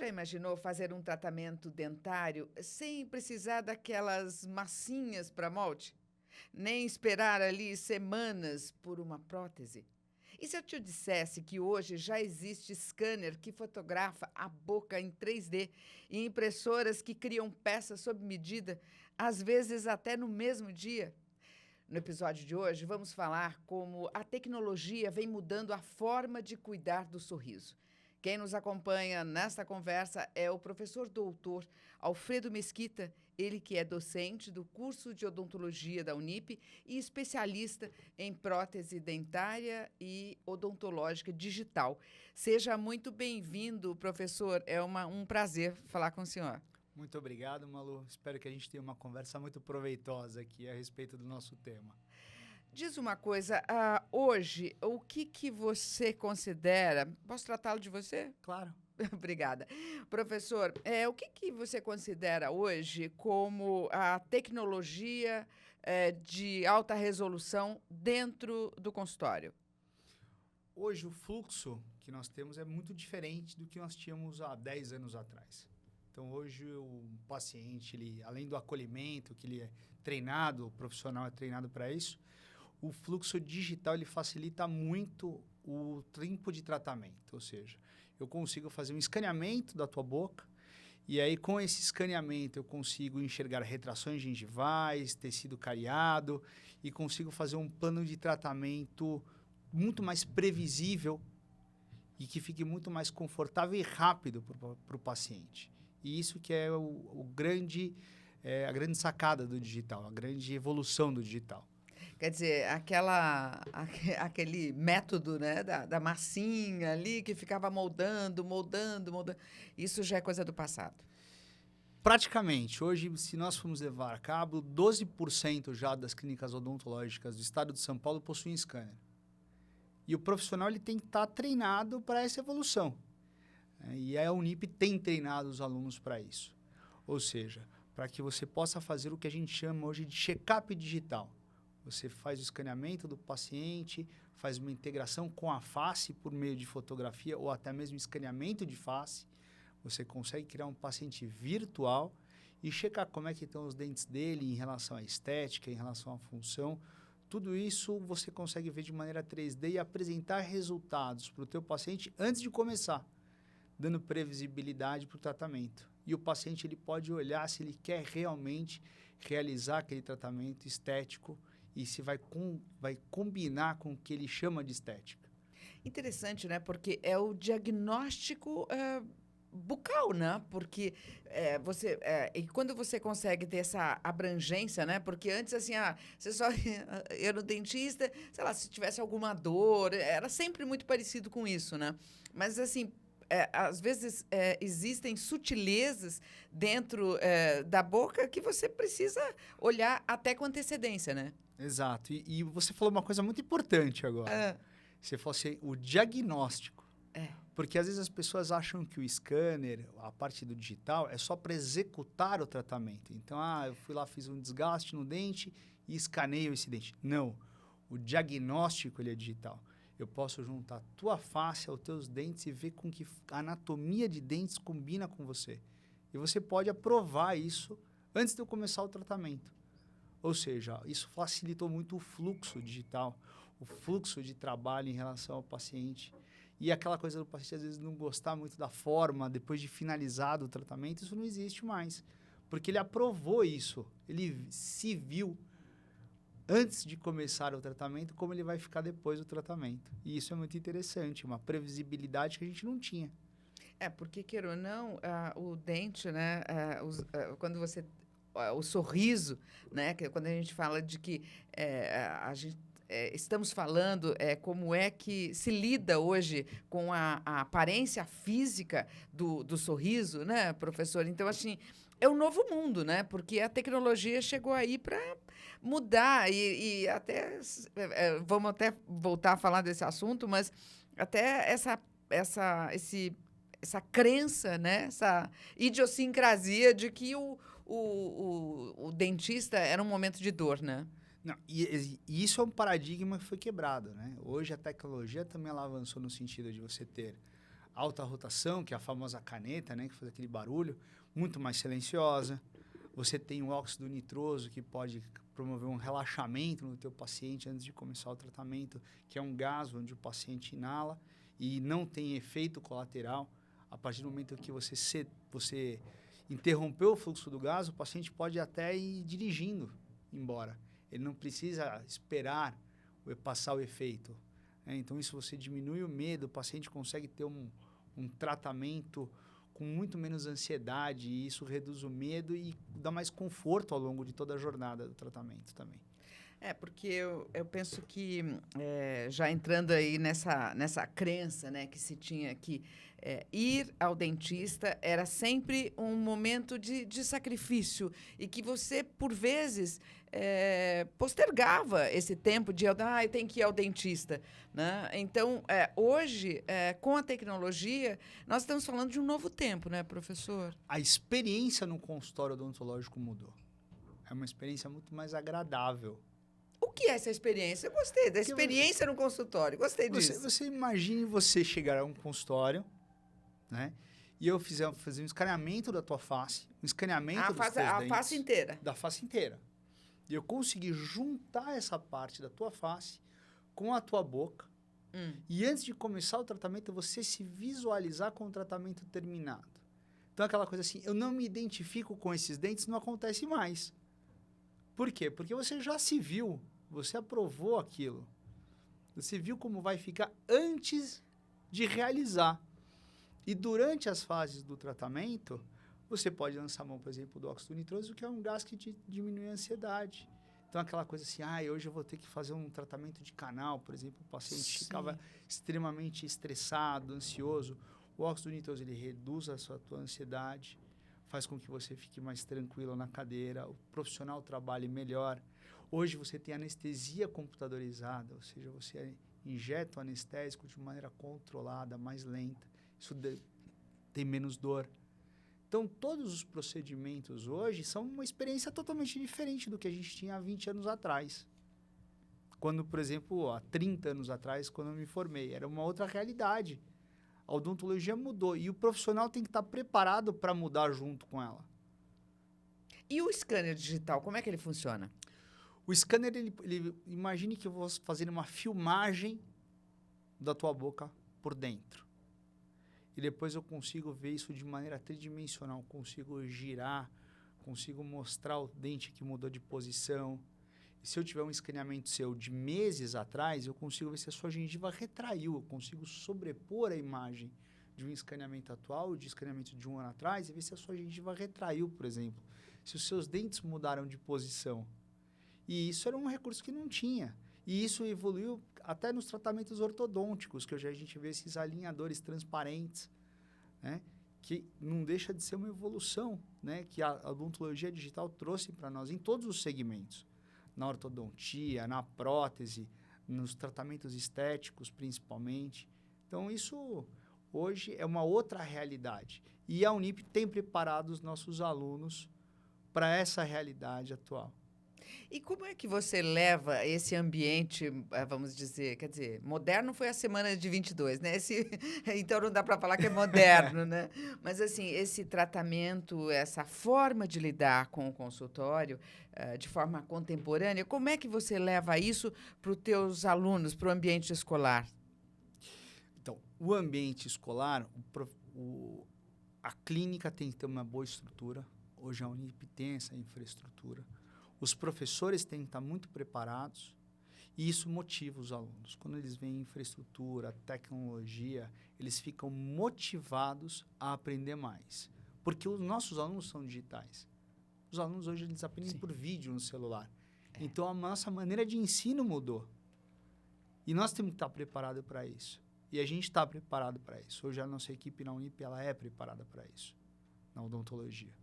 já imaginou fazer um tratamento dentário sem precisar daquelas massinhas para molde? Nem esperar ali semanas por uma prótese? E se eu te dissesse que hoje já existe scanner que fotografa a boca em 3D e impressoras que criam peças sob medida, às vezes até no mesmo dia? No episódio de hoje, vamos falar como a tecnologia vem mudando a forma de cuidar do sorriso. Quem nos acompanha nesta conversa é o professor doutor Alfredo Mesquita, ele que é docente do curso de odontologia da Unip e especialista em prótese dentária e odontológica digital. Seja muito bem-vindo, professor. É um prazer falar com o senhor. Muito obrigado, Malu. Espero que a gente tenha uma conversa muito proveitosa aqui a respeito do nosso tema. Diz uma coisa, hoje, o que você considera... Posso tratá-lo de você? Claro. Obrigada. Professor, o que você considera hoje como a tecnologia de alta resolução dentro do consultório? Hoje, o fluxo que nós temos é muito diferente do que nós tínhamos há 10 anos atrás. Então, hoje, o paciente, além do acolhimento, que ele é treinado, o profissional é treinado para isso, o fluxo digital ele facilita muito o tempo de tratamento. Ou seja, eu consigo fazer um escaneamento da tua boca e aí, com esse escaneamento, eu consigo enxergar retrações gengivais, tecido cariado e consigo fazer um plano de tratamento muito mais previsível e que fique muito mais confortável e rápido para o paciente. E isso que é a grande sacada do digital, a grande evolução do digital. Quer dizer, aquele método, né, da massinha ali que ficava moldando, isso já é coisa do passado. Praticamente. Hoje, se nós formos levar a cabo, 12% já das clínicas odontológicas do estado de São Paulo possuem scanner. E o profissional ele tem que estar treinado para essa evolução. E a Unip tem treinado os alunos para isso. Ou seja, para que você possa fazer o que a gente chama hoje de check-up digital. Você faz o escaneamento do paciente, faz uma integração com a face por meio de fotografia ou até mesmo escaneamento de face. Você consegue criar um paciente virtual e checar como é que estão os dentes dele em relação à estética, em relação à função. Tudo isso você consegue ver de maneira 3D e apresentar resultados para o teu paciente antes de começar, dando previsibilidade para o tratamento. E o paciente ele pode olhar se ele quer realmente realizar aquele tratamento estético e se vai combinar com o que ele chama de estética. Interessante, né? Porque é o diagnóstico bucal, né? Porque e quando você consegue ter essa abrangência, né? Porque antes, assim, você só ia no dentista, sei lá, se tivesse alguma dor, era sempre muito parecido com isso, né? Mas, assim, às vezes existem sutilezas dentro da boca que você precisa olhar até com antecedência, né? Exato. E você falou uma coisa muito importante agora. Você falou assim, o diagnóstico. Porque às vezes as pessoas acham que o scanner, a parte do digital, é só para executar o tratamento. Então, eu fui lá, fiz um desgaste no dente e escaneio esse dente. Não. O diagnóstico ele é digital. Eu posso juntar a tua face aos teus dentes e ver com que a anatomia de dentes combina com você. E você pode aprovar isso antes de eu começar o tratamento. Ou seja, isso facilitou muito o fluxo digital, o fluxo de trabalho em relação ao paciente. E aquela coisa do paciente, às vezes, não gostar muito da forma, depois de finalizado o tratamento, isso não existe mais. Porque ele aprovou isso, ele se viu antes de começar o tratamento, como ele vai ficar depois do tratamento. E isso é muito interessante, uma previsibilidade que a gente não tinha. Porque, queira ou não, o dente, né, quando você... o sorriso, né, que quando a gente fala de que a gente... estamos falando como é que se lida hoje com a aparência física do sorriso, né, professor? Então, assim, é um novo mundo, né? Porque a tecnologia chegou aí para mudar e até... vamos até voltar a falar desse assunto, mas até essa crença, né? Essa idiosincrasia de que o dentista era um momento de dor, né? Não, e isso é um paradigma que foi quebrado, né? Hoje a tecnologia também ela avançou no sentido de você ter alta rotação, que é a famosa caneta, né, que faz aquele barulho, muito mais silenciosa. Você tem o óxido nitroso, que pode promover um relaxamento no teu paciente antes de começar o tratamento, que é um gás onde o paciente inala e não tem efeito colateral. A partir do momento que você interrompeu o fluxo do gás, o paciente pode até ir dirigindo embora. Ele não precisa esperar passar o efeito. Então, isso você diminui o medo, o paciente consegue ter um tratamento com muito menos ansiedade, e isso reduz o medo e dá mais conforto ao longo de toda a jornada do tratamento também. Porque eu penso que, já entrando aí nessa crença, né, que se tinha que ir ao dentista era sempre um momento de sacrifício e que você, por vezes, postergava esse tempo de eu tenho que ir ao dentista. Né? Então, hoje, com a tecnologia, nós estamos falando de um novo tempo, né, professor? A experiência no consultório odontológico mudou. É uma experiência muito mais agradável. O que é essa experiência? Eu gostei da experiência no consultório, gostei disso. Você imagine você chegar a um consultório, né? E eu fazer um escaneamento da tua face, um escaneamento dos teus dentes. A face inteira. Da face inteira. E eu consegui juntar essa parte da tua face com a tua boca. E antes de começar o tratamento, você se visualizar com o tratamento terminado. Então, aquela coisa assim, eu não me identifico com esses dentes, não acontece mais. Por quê? Porque você já se viu, você aprovou aquilo. Você viu como vai ficar antes de realizar. E durante as fases do tratamento, você pode lançar mão, por exemplo, do óxido nitroso, que é um gás que diminui a ansiedade. Então, aquela coisa assim, hoje eu vou ter que fazer um tratamento de canal, por exemplo, o paciente ficava extremamente estressado, ansioso. O óxido nitroso, ele reduz a tua ansiedade, faz com que você fique mais tranquilo na cadeira, o profissional trabalhe melhor. Hoje você tem anestesia computadorizada, ou seja, você injeta o anestésico de maneira controlada, mais lenta. Isso tem menos dor. Então, todos os procedimentos hoje são uma experiência totalmente diferente do que a gente tinha há 20 anos atrás. Quando, por exemplo, há 30 anos atrás, quando eu me formei, era uma outra realidade. A odontologia mudou e o profissional tem que estar preparado para mudar junto com ela. E o scanner digital, como é que ele funciona? O scanner, ele imagine que eu vou fazer uma filmagem da tua boca por dentro. E depois eu consigo ver isso de maneira tridimensional, consigo girar, consigo mostrar o dente que mudou de posição. E se eu tiver um escaneamento seu de meses atrás, eu consigo ver se a sua gengiva retraiu, eu consigo sobrepor a imagem de um escaneamento atual, de escaneamento de um ano atrás, e ver se a sua gengiva retraiu, por exemplo, se os seus dentes mudaram de posição. E isso era um recurso que não tinha. E isso evoluiu até nos tratamentos ortodônticos, que hoje a gente vê esses alinhadores transparentes, né? Que não deixa de ser uma evolução, né? Que a odontologia digital trouxe para nós em todos os segmentos. Na ortodontia, na prótese, nos tratamentos estéticos, principalmente. Então, isso hoje é uma outra realidade. E a Unip tem preparado os nossos alunos para essa realidade atual. E como é que você leva esse ambiente, vamos dizer, quer dizer, moderno foi a semana de 22, né? Então não dá para falar que é moderno, né? Mas assim, esse tratamento, essa forma de lidar com o consultório de forma contemporânea, como é que você leva isso para os teus alunos, para o ambiente escolar? Então, o ambiente escolar, a clínica tem que ter uma boa estrutura. Hoje a Unip tem essa infraestrutura. Os professores têm que estar muito preparados e isso motiva os alunos. Quando eles veem infraestrutura, tecnologia, eles ficam motivados a aprender mais. Porque os nossos alunos são digitais. Os alunos hoje eles aprendem por vídeo no celular. Então, a nossa maneira de ensino mudou. E nós temos que estar preparados para isso. E a gente está preparado para isso. Hoje, a nossa equipe na Unip ela é preparada para isso, na odontologia.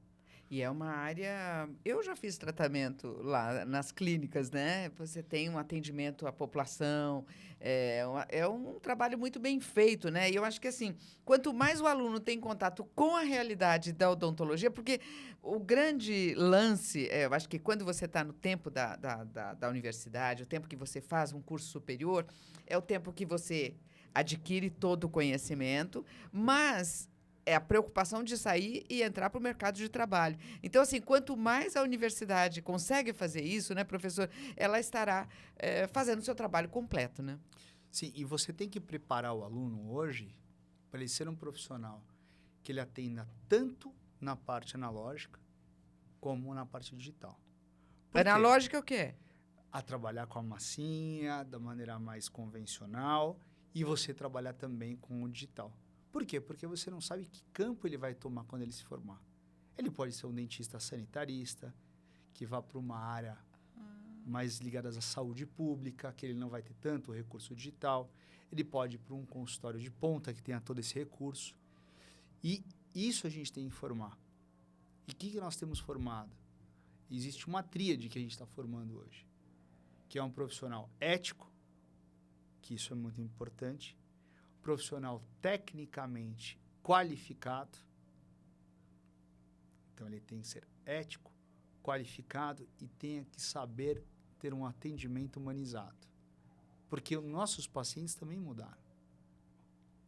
E é uma área... Eu já fiz tratamento lá nas clínicas, né? Você tem um atendimento à população, é um trabalho muito bem feito, né? E eu acho que, assim, quanto mais o aluno tem contato com a realidade da odontologia, porque o grande lance, eu acho que quando você está no tempo da universidade, o tempo que você faz um curso superior, é o tempo que você adquire todo o conhecimento, mas é a preocupação de sair e entrar para o mercado de trabalho. Então, assim, quanto mais a universidade consegue fazer isso, né, professor, ela estará fazendo o seu trabalho completo, né? Sim, e você tem que preparar o aluno hoje para ele ser um profissional que ele atenda tanto na parte analógica como na parte digital. Por quê? Analógica é o quê? A trabalhar com a massinha, da maneira mais convencional, e você trabalhar também com o digital. Por quê? Porque você não sabe que campo ele vai tomar quando ele se formar. Ele pode ser um dentista sanitarista, que vá para uma área mais ligada à saúde pública, que ele não vai ter tanto recurso digital. Ele pode ir para um consultório de ponta, que tenha todo esse recurso. E isso a gente tem que formar. E o que nós temos formado? Existe uma tríade que a gente está formando hoje, que é um profissional ético, que isso é muito importante, profissional tecnicamente qualificado, então ele tem que ser ético, qualificado e tenha que saber ter um atendimento humanizado. Porque os nossos pacientes também mudaram.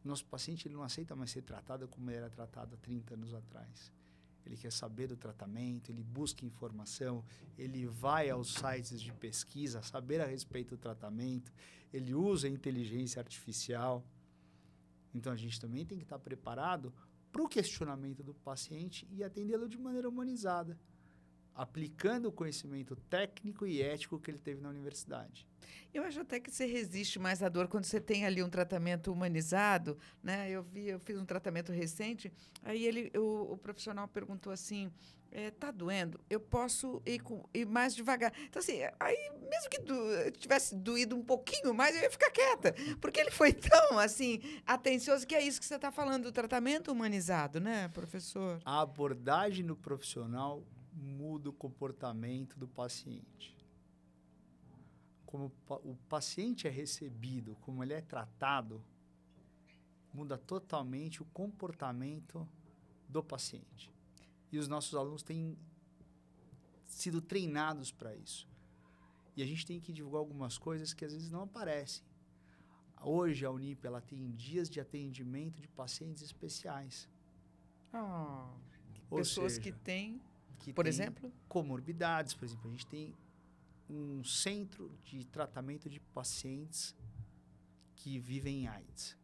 O nosso paciente ele não aceita mais ser tratado como ele era tratado há 30 anos atrás. Ele quer saber do tratamento, ele busca informação, ele vai aos sites de pesquisa, saber a respeito do tratamento, ele usa a inteligência artificial. Então, a gente também tem que estar preparado para o questionamento do paciente e atendê-lo de maneira humanizada, aplicando o conhecimento técnico e ético que ele teve na universidade. Eu acho até que você resiste mais à dor quando você tem ali um tratamento humanizado, né? Eu fiz um tratamento recente, aí o profissional perguntou assim, tá doendo? Eu posso ir mais devagar. Então, assim, aí mesmo que tivesse doído um pouquinho mais, eu ia ficar quieta, porque ele foi tão, assim, atencioso, que é isso que você está falando, do tratamento humanizado, né, professor? A abordagem do profissional muda o comportamento do paciente. Como o paciente é recebido, como ele é tratado, muda totalmente o comportamento do paciente. E os nossos alunos têm sido treinados para isso. E a gente tem que divulgar algumas coisas que às vezes não aparecem. Hoje a Unip ela tem dias de atendimento de pacientes especiais. Pessoas que têm, por exemplo? Comorbidades, por exemplo. A gente tem um centro de tratamento de pacientes que vivem em AIDS.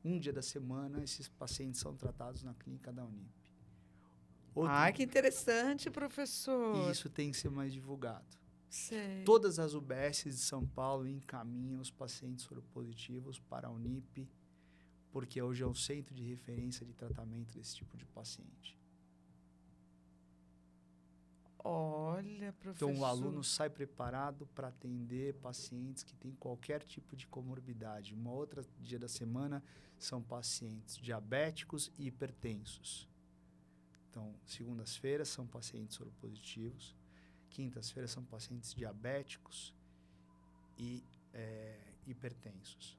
Um dia da semana, esses pacientes são tratados na clínica da Unip. Que interessante, professor. E isso tem que ser mais divulgado. Sei. Todas as UBSs de São Paulo encaminham os pacientes soropositivos para a Unip, porque hoje é o centro de referência de tratamento desse tipo de paciente. Olha, professor. Então, o aluno sai preparado para atender pacientes que têm qualquer tipo de comorbidade. Uma outra dia da semana são pacientes diabéticos e hipertensos. Então, segundas-feiras são pacientes soropositivos, quintas-feiras são pacientes diabéticos e hipertensos.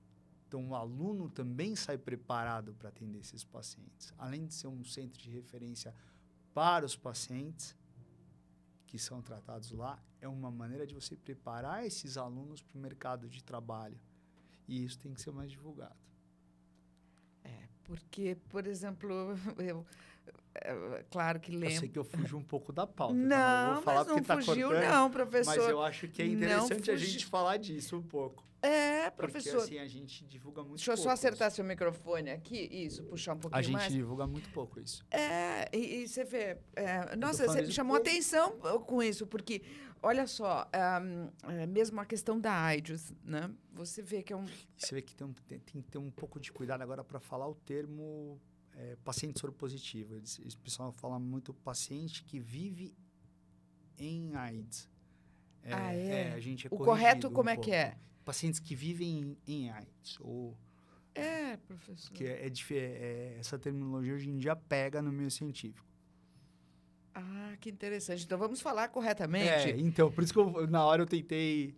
Então, o aluno também sai preparado para atender esses pacientes. Além de ser um centro de referência para os pacientes que são tratados lá, é uma maneira de você preparar esses alunos para o mercado de trabalho. E isso tem que ser mais divulgado. Porque, por exemplo, claro que lembro. Eu sei que eu fugi um pouco da pauta. Não, tá? Eu vou falar mas não porque fugiu, cortando, não, professor. Mas eu acho que é interessante a gente falar disso um pouco. Professor. Porque assim, a gente divulga muito pouco. Deixa eu só acertar seu microfone aqui. Isso, puxar um pouquinho mais. A gente divulga muito pouco isso. E você vê... nossa, você me chamou atenção com isso, porque, olha só, mesmo a questão da AIDS, né? Você vê que é um... Você vê que tem que ter um pouco de cuidado agora para falar o termo paciente soropositivo. O pessoal fala muito paciente que vive em AIDS. A gente o correto como é pouco. Que é? Pacientes que vivem em AIDS. Professor. Que essa terminologia hoje em dia pega no meio científico. Que interessante. Então, vamos falar corretamente. Então, por isso que na hora eu tentei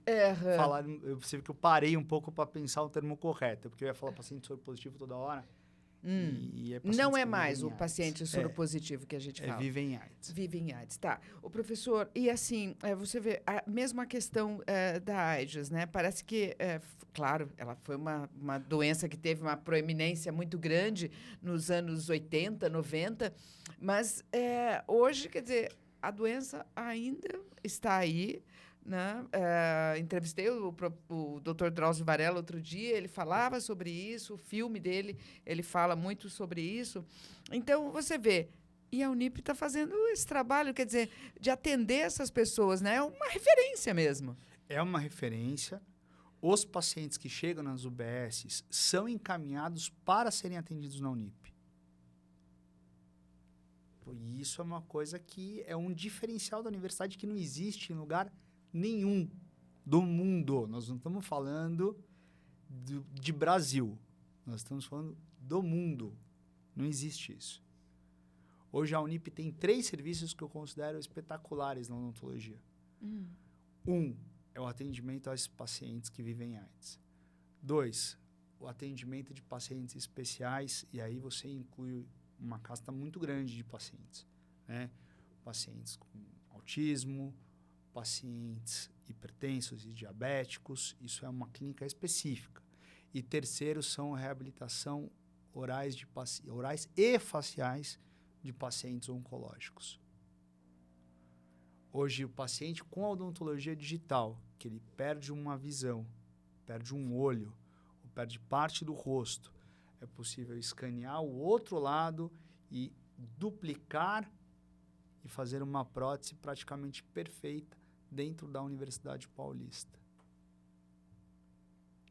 falar... Você vê que eu parei um pouco para pensar o termo correto, porque eu ia falar paciente soropositivo toda hora. E Não pacientes é que mais vivem o em paciente AIDS. soropositivo que a gente fala. Vivem em AIDS. Vive em AIDS, tá. O professor, e assim, você vê, mesmo a questão da AIDS, né? Parece que, claro, ela foi uma doença que teve uma proeminência muito grande nos anos 80, 90, mas hoje, quer dizer, a doença ainda está aí, né? Entrevistei o Dr. Drauzio Varela outro dia, ele falava sobre isso, o filme dele, ele fala muito sobre isso. Então, você vê, e a Unip está fazendo esse trabalho, quer dizer, de atender essas pessoas, né? É uma referência mesmo. É uma referência. Os pacientes que chegam nas UBSs são encaminhados para serem atendidos na Unip. E isso é uma coisa que é um diferencial da universidade que não existe em lugar nenhum do mundo. Nós não estamos falando de Brasil. Nós estamos falando do mundo. Não existe isso. Hoje a Unip tem 3 serviços que eu considero espetaculares na odontologia. Um é o atendimento aos pacientes que vivem AIDS. 2, o atendimento de pacientes especiais, e aí você inclui uma casta muito grande de pacientes, né? Pacientes com autismo, pacientes hipertensos e diabéticos, isso é uma clínica específica. E terceiro são a reabilitação orais e faciais de pacientes oncológicos. Hoje, o paciente com a odontologia digital, que ele perde uma visão, perde um olho, ou perde parte do rosto, é possível escanear o outro lado e duplicar e fazer uma prótese praticamente perfeita dentro da Universidade Paulista.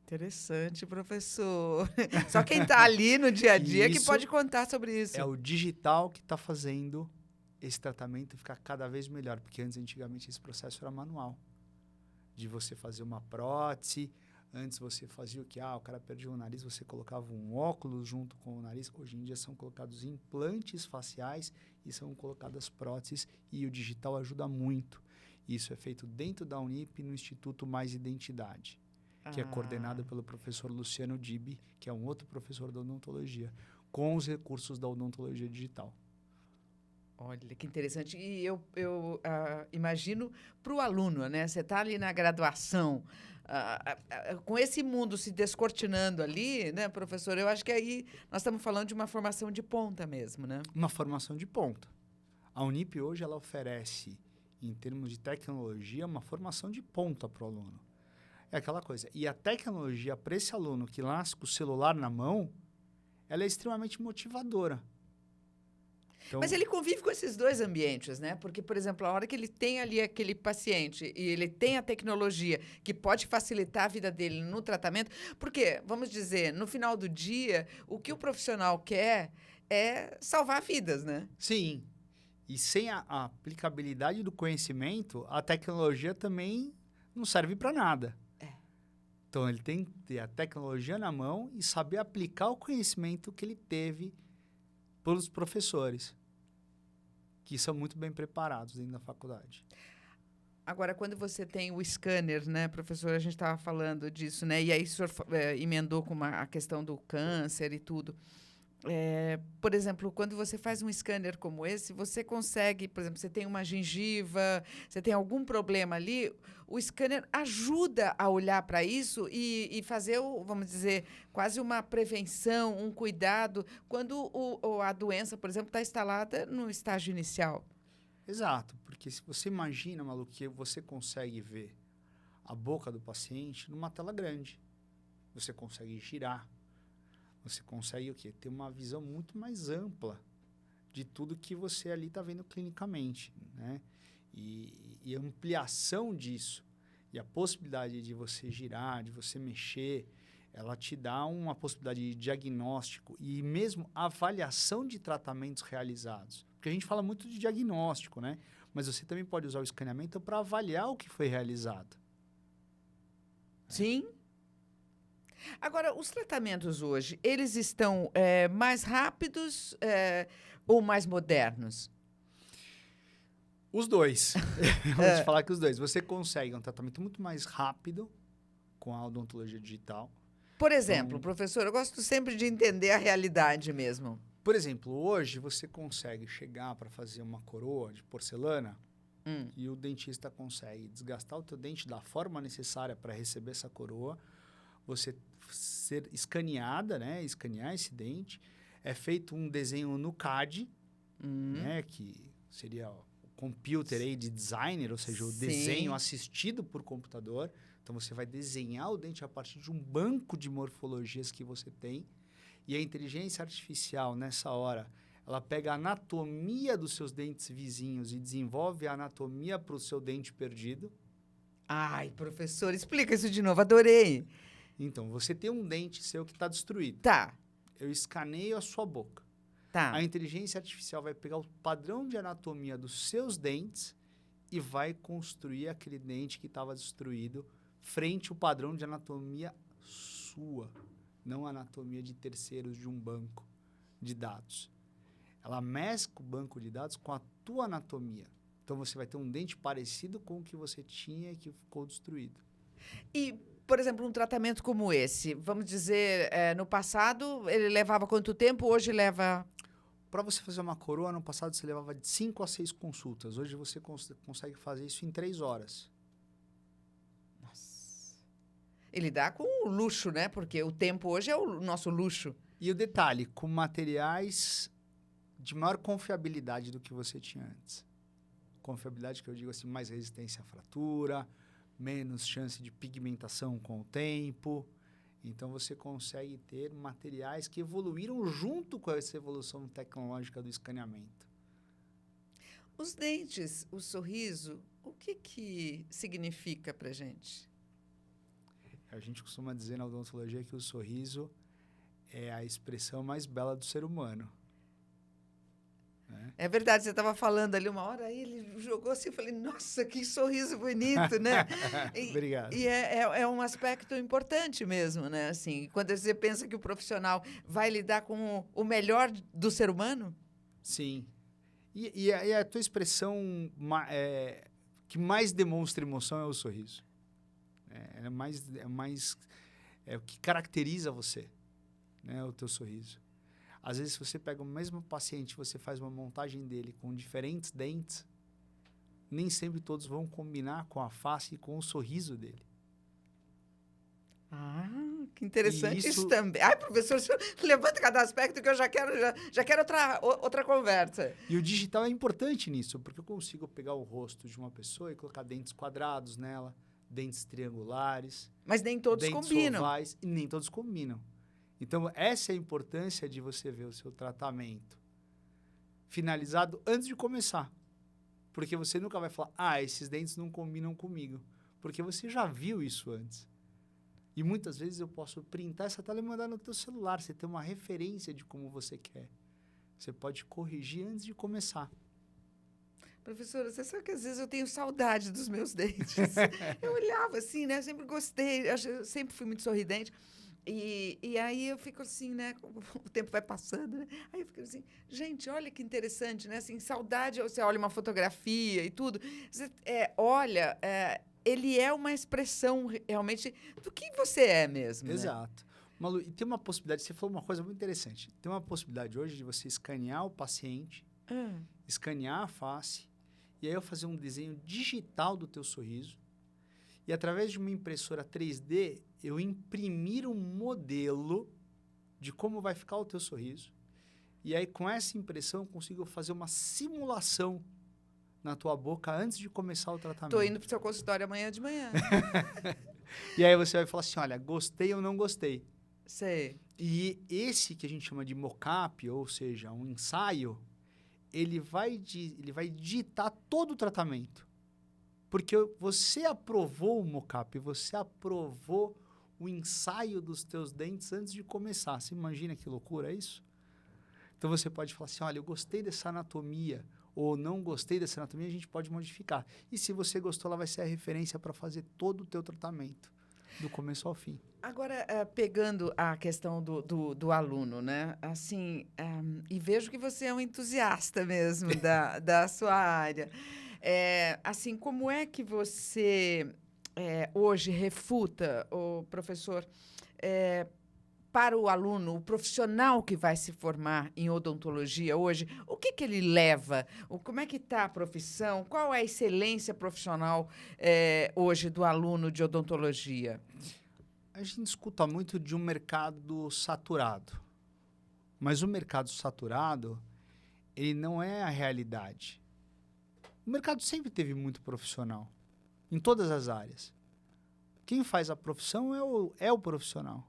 Interessante, professor. Só quem está ali no dia a dia que pode contar sobre isso. É o digital que está fazendo esse tratamento ficar cada vez melhor, porque antigamente esse processo era manual. De você fazer uma prótese, antes você fazia o que? O cara perdia o nariz, você colocava um óculos junto com o nariz. Hoje em dia são colocados implantes faciais e são colocadas próteses e o digital ajuda muito. Isso é feito dentro da Unip no Instituto Mais Identidade, que é coordenado pelo professor Luciano Dibi, que é um outro professor da odontologia, com os recursos da odontologia digital. Olha, que interessante. E eu imagino para o aluno, né? Você está ali na graduação, com esse mundo se descortinando ali, né, professor? Eu acho que aí nós estamos falando de uma formação de ponta mesmo, né? Uma formação de ponta. A Unip hoje ela oferece, em termos de tecnologia, uma formação de ponta para o aluno. É aquela coisa. E a tecnologia para esse aluno que lasca o celular na mão, ela é extremamente motivadora. Então, mas ele convive com esses dois ambientes, né? Porque, por exemplo, a hora que ele tem ali aquele paciente e ele tem a tecnologia que pode facilitar a vida dele no tratamento, porque, vamos dizer, no final do dia, o que o profissional quer é salvar vidas, né? Sim. E sem a aplicabilidade do conhecimento, a tecnologia também não serve para nada. Então, ele tem que ter a tecnologia na mão e saber aplicar o conhecimento que ele teve pelos professores, que são muito bem preparados dentro da faculdade. Agora, quando você tem o scanner, né, professor, a gente estava falando disso, né, e aí o senhor emendou com a questão do câncer e tudo. Por exemplo, quando você faz um scanner como esse, você consegue, por exemplo, você tem uma gengiva, você tem algum problema ali, o scanner ajuda a olhar para isso e fazer, vamos dizer, quase uma prevenção, um cuidado, quando a doença, por exemplo, está instalada no estágio inicial. Exato, porque se você imagina, Malu, que você consegue ver a boca do paciente numa tela grande, você consegue girar, você consegue o quê? Ter uma visão muito mais ampla de tudo que você ali está vendo clinicamente, né? E a ampliação disso e a possibilidade de você girar, de você mexer, ela te dá uma possibilidade de diagnóstico e mesmo avaliação de tratamentos realizados. Porque a gente fala muito de diagnóstico, né? Mas você também pode usar o escaneamento para avaliar o que foi realizado. Sim. Agora, os tratamentos hoje, eles estão mais rápidos ou mais modernos? Os dois. Vou te falar que os dois. Você consegue um tratamento muito mais rápido com a odontologia digital. Por exemplo, professor, eu gosto sempre de entender a realidade mesmo. Por exemplo, hoje você consegue chegar para fazer uma coroa de porcelana e o dentista consegue desgastar o teu dente da forma necessária para receber essa coroa, você ser escaneada, né? Escanear esse dente. É feito um desenho no CAD, né? Que seria o computer aided designer, ou seja, o desenho assistido por computador. Então, você vai desenhar o dente a partir de um banco de morfologias que você tem. E a inteligência artificial, nessa hora, ela pega a anatomia dos seus dentes vizinhos e desenvolve a anatomia para o seu dente perdido. Ai, professor, explica isso de novo, adorei. Então, você tem um dente seu que está destruído. Tá. Eu escaneio a sua boca. Tá. A inteligência artificial vai pegar o padrão de anatomia dos seus dentes e vai construir aquele dente que estava destruído frente ao padrão de anatomia sua, não a anatomia de terceiros de um banco de dados. Ela mescla o banco de dados com a tua anatomia. Então, você vai ter um dente parecido com o que você tinha e que ficou destruído. E, por exemplo, um tratamento como esse, vamos dizer, no passado ele levava quanto tempo, hoje leva... Para você fazer uma coroa, no passado você levava de 5 a 6 consultas. Hoje você consegue fazer isso em 3 horas. Nossa. Ele dá com o luxo, né? Porque o tempo hoje é o nosso luxo. E o detalhe, com materiais de maior confiabilidade do que você tinha antes. Confiabilidade que eu digo assim, mais resistência à fratura, menos chance de pigmentação com o tempo. Então, você consegue ter materiais que evoluíram junto com essa evolução tecnológica do escaneamento. Os dentes, o sorriso, o que significa para a gente? A gente costuma dizer na odontologia que o sorriso é a expressão mais bela do ser humano. É verdade, você estava falando ali uma hora, aí ele jogou assim, eu falei, nossa, que sorriso bonito, né? Obrigado. E é um aspecto importante mesmo, né? Assim, quando você pensa que o profissional vai lidar com o melhor do ser humano? Sim. E a tua expressão que mais demonstra emoção é o sorriso. É o que caracteriza você, né? O teu sorriso. Às vezes, se você pega o mesmo paciente, você faz uma montagem dele com diferentes dentes, nem sempre todos vão combinar com a face e com o sorriso dele. Ah, que interessante isso também. Ai, professor, o senhor levanta cada aspecto que eu já quero outra conversa. E o digital é importante nisso, porque eu consigo pegar o rosto de uma pessoa e colocar dentes quadrados nela, dentes triangulares. Mas nem todos dentes combinam. Ovais, e nem todos combinam. Então, essa é a importância de você ver o seu tratamento finalizado antes de começar. Porque você nunca vai falar, esses dentes não combinam comigo. Porque você já viu isso antes. E muitas vezes eu posso printar essa tela e mandar no teu celular. Você tem uma referência de como você quer. Você pode corrigir antes de começar. Professora, você sabe que às vezes eu tenho saudade dos meus dentes. Eu olhava assim, né? Eu sempre gostei, eu sempre fui muito sorridente. E aí eu fico assim, né? O tempo vai passando, né? Aí eu fico assim, gente, olha que interessante, né? Assim, saudade, você olha uma fotografia e tudo. Você olha, ele é uma expressão realmente do que você é mesmo. Exato. Né? Malu, e tem uma possibilidade, você falou uma coisa muito interessante. Tem uma possibilidade hoje de você escanear o paciente, escanear a face, e aí eu fazer um desenho digital do teu sorriso. E através de uma impressora 3D, eu imprimir um modelo de como vai ficar o teu sorriso. E aí, com essa impressão, eu consigo fazer uma simulação na tua boca antes de começar o tratamento. Estou indo para o seu consultório amanhã de manhã. E aí você vai falar assim, olha, gostei ou não gostei. Sei. E esse que a gente chama de mock-up, ou seja, um ensaio, ele vai ditar todo o tratamento. Porque você aprovou o mock-up, você aprovou o ensaio dos teus dentes antes de começar. Você imagina que loucura é isso? Então, você pode falar assim, olha, eu gostei dessa anatomia, ou não gostei dessa anatomia, a gente pode modificar. E se você gostou, ela vai ser a referência para fazer todo o teu tratamento, do começo ao fim. Agora, pegando a questão do aluno, né? Assim, e vejo que você é um entusiasta mesmo da sua área. Assim, como é que você hoje refuta, o professor, para o aluno, o profissional que vai se formar em odontologia hoje, o que que ele leva? Como é que está a profissão? Qual é a excelência profissional hoje do aluno de odontologia? A gente escuta muito de um mercado saturado. Mas o mercado saturado, ele não é a realidade. O mercado sempre teve muito profissional, em todas as áreas. Quem faz a profissão é o profissional.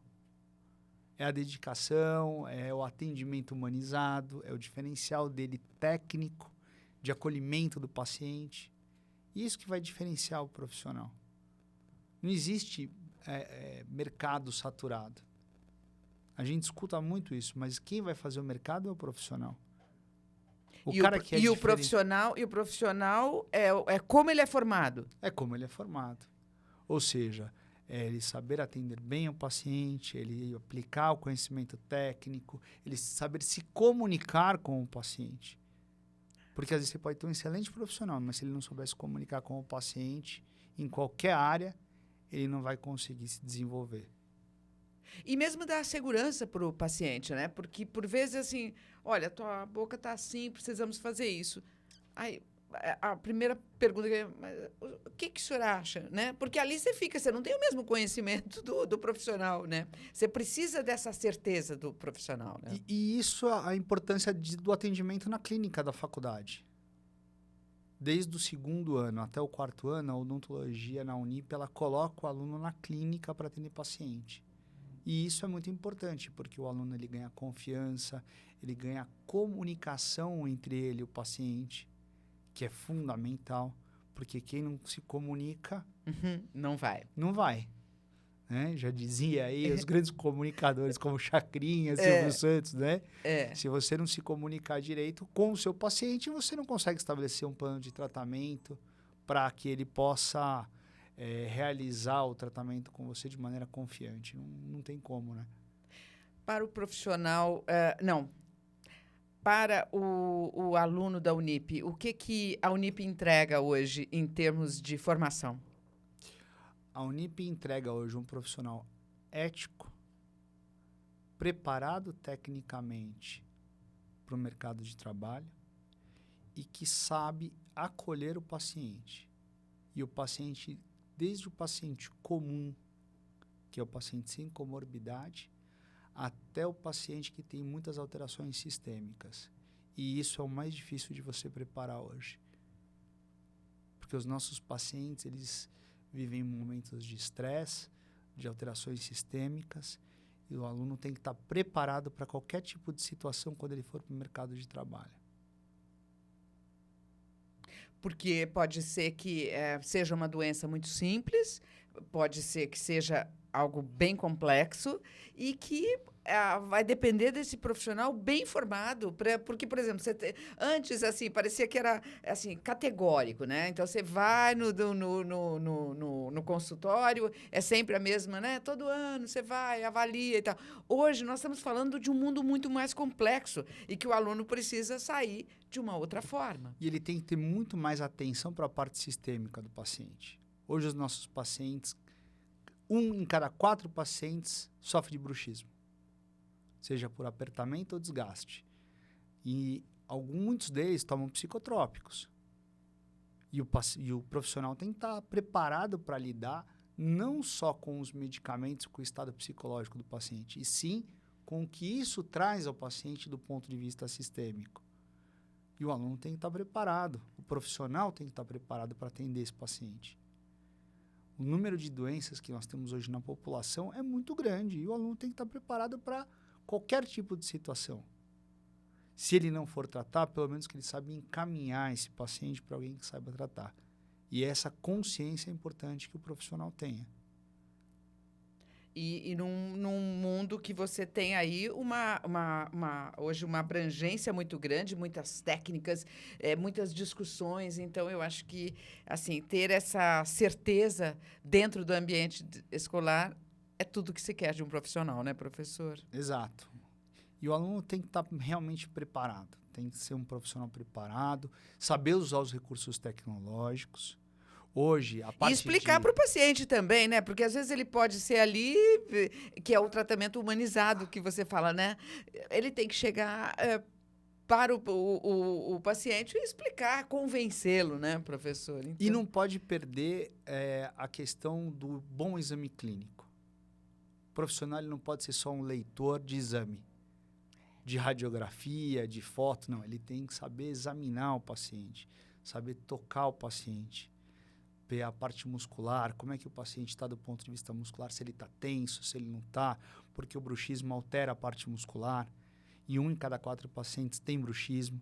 É a dedicação, é o atendimento humanizado, é o diferencial dele técnico, de acolhimento do paciente. Isso que vai diferenciar o profissional. Não existe mercado saturado. A gente escuta muito isso, mas quem vai fazer o mercado é o profissional. O profissional é como ele é formado. É como ele é formado. Ou seja, ele saber atender bem o paciente, ele aplicar o conhecimento técnico, ele saber se comunicar com o paciente. Porque às vezes você pode ter um excelente profissional, mas se ele não souber se comunicar com o paciente, em qualquer área, ele não vai conseguir se desenvolver. E mesmo dar segurança para o paciente, né? Porque, por vezes, assim, olha, tua boca está assim, precisamos fazer isso. Aí, a primeira pergunta é, o que o senhor acha, né? Porque ali você não tem o mesmo conhecimento do profissional, né? Você precisa dessa certeza do profissional, né? E isso é a importância do atendimento na clínica da faculdade. Desde o 2º ano até o 4º ano, a odontologia na Unip, ela coloca o aluno na clínica para atender paciente. E isso é muito importante, porque o aluno ele ganha confiança, ele ganha comunicação entre ele e o paciente, que é fundamental, porque quem não se comunica... Não vai. Não vai. Né? Já dizia aí os grandes comunicadores como Chacrinha, Silvio Santos, né? Se você não se comunicar direito com o seu paciente, você não consegue estabelecer um plano de tratamento para que ele possa... realizar o tratamento com você de maneira confiante. Não tem como, né? Para o profissional... Para o aluno da Unip, o que a Unip entrega hoje em termos de formação? A Unip entrega hoje um profissional ético, preparado tecnicamente para o mercado de trabalho e que sabe acolher o paciente. E o paciente... Desde o paciente comum, que é o paciente sem comorbidade, até o paciente que tem muitas alterações sistêmicas. E isso é o mais difícil de você preparar hoje. Porque os nossos pacientes, eles vivem momentos de estresse, de alterações sistêmicas, e o aluno tem que estar preparado para qualquer tipo de situação quando ele for para o mercado de trabalho. Porque pode ser que seja uma doença muito simples, pode ser que seja algo bem complexo e que vai depender desse profissional bem formado. Porque, por exemplo, antes assim, parecia que era assim, categórico, né? Então, você vai no consultório, é sempre a mesma, né? Todo ano você vai, avalia e tal. Hoje, nós estamos falando de um mundo muito mais complexo e que o aluno precisa sair de uma outra forma. E ele tem que ter muito mais atenção para a parte sistêmica do paciente. Hoje, os nossos pacientes, 1 em cada 4 pacientes sofre de bruxismo, seja por apertamento ou desgaste. E muitos deles tomam psicotrópicos. E o profissional tem que estar preparado para lidar não só com os medicamentos, com o estado psicológico do paciente, e sim com o que isso traz ao paciente do ponto de vista sistêmico. E o aluno tem que estar preparado, o profissional tem que estar preparado para atender esse paciente. O número de doenças que nós temos hoje na população é muito grande e o aluno tem que estar preparado para qualquer tipo de situação. Se ele não for tratar, pelo menos que ele saiba encaminhar esse paciente para alguém que saiba tratar. E essa consciência é importante que o profissional tenha. E num mundo que você tem aí hoje uma abrangência muito grande, muitas técnicas, muitas discussões. Então, eu acho que assim, ter essa certeza dentro do ambiente escolar é tudo que se quer de um profissional, né, professor? Exato. E o aluno tem que estar realmente preparado. Tem que ser um profissional preparado, saber usar os recursos tecnológicos. Hoje, a E parte explicar para o paciente também, né? Porque às vezes ele pode ser ali, que é o tratamento humanizado que você fala, né? Ele tem que chegar para o paciente e explicar, convencê-lo, né, professor? E Então, não pode perder a questão do bom exame clínico. O profissional ele não pode ser só um leitor de exame, de radiografia, de foto. Não, ele tem que saber examinar o paciente, saber tocar o paciente, ver a parte muscular, como é que o paciente está do ponto de vista muscular, se ele está tenso, se ele não está, porque o bruxismo altera a parte muscular. E 1 em cada 4 pacientes tem bruxismo.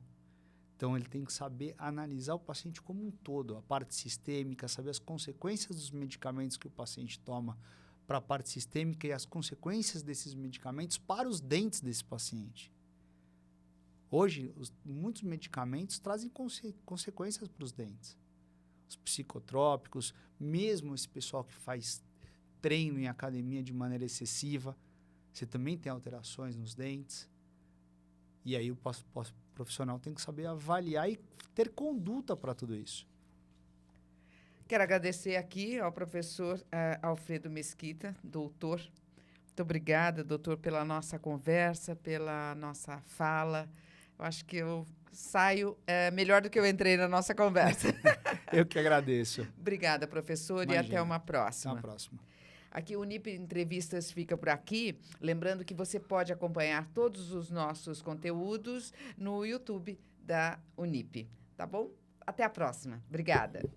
Então, ele tem que saber analisar o paciente como um todo, a parte sistêmica, saber as consequências dos medicamentos que o paciente toma para a parte sistêmica e as consequências desses medicamentos para os dentes desse paciente. Hoje, muitos medicamentos trazem consequências para os dentes. Os psicotrópicos, mesmo esse pessoal que faz treino em academia de maneira excessiva, você também tem alterações nos dentes. E aí o profissional tem que saber avaliar e ter conduta para tudo isso. quero agradecer aqui ao professor Alfredo Mesquita, doutor. Muito obrigada, doutor, pela nossa conversa, pela nossa fala. Eu acho que eu saio melhor do que eu entrei na nossa conversa. Eu que agradeço. Obrigada, professor, Imagina. e até uma próxima. Até a próxima. Aqui o Unip Entrevistas fica por aqui. Lembrando que você pode acompanhar todos os nossos conteúdos no YouTube da Unip. Tá bom? Até a próxima. Obrigada.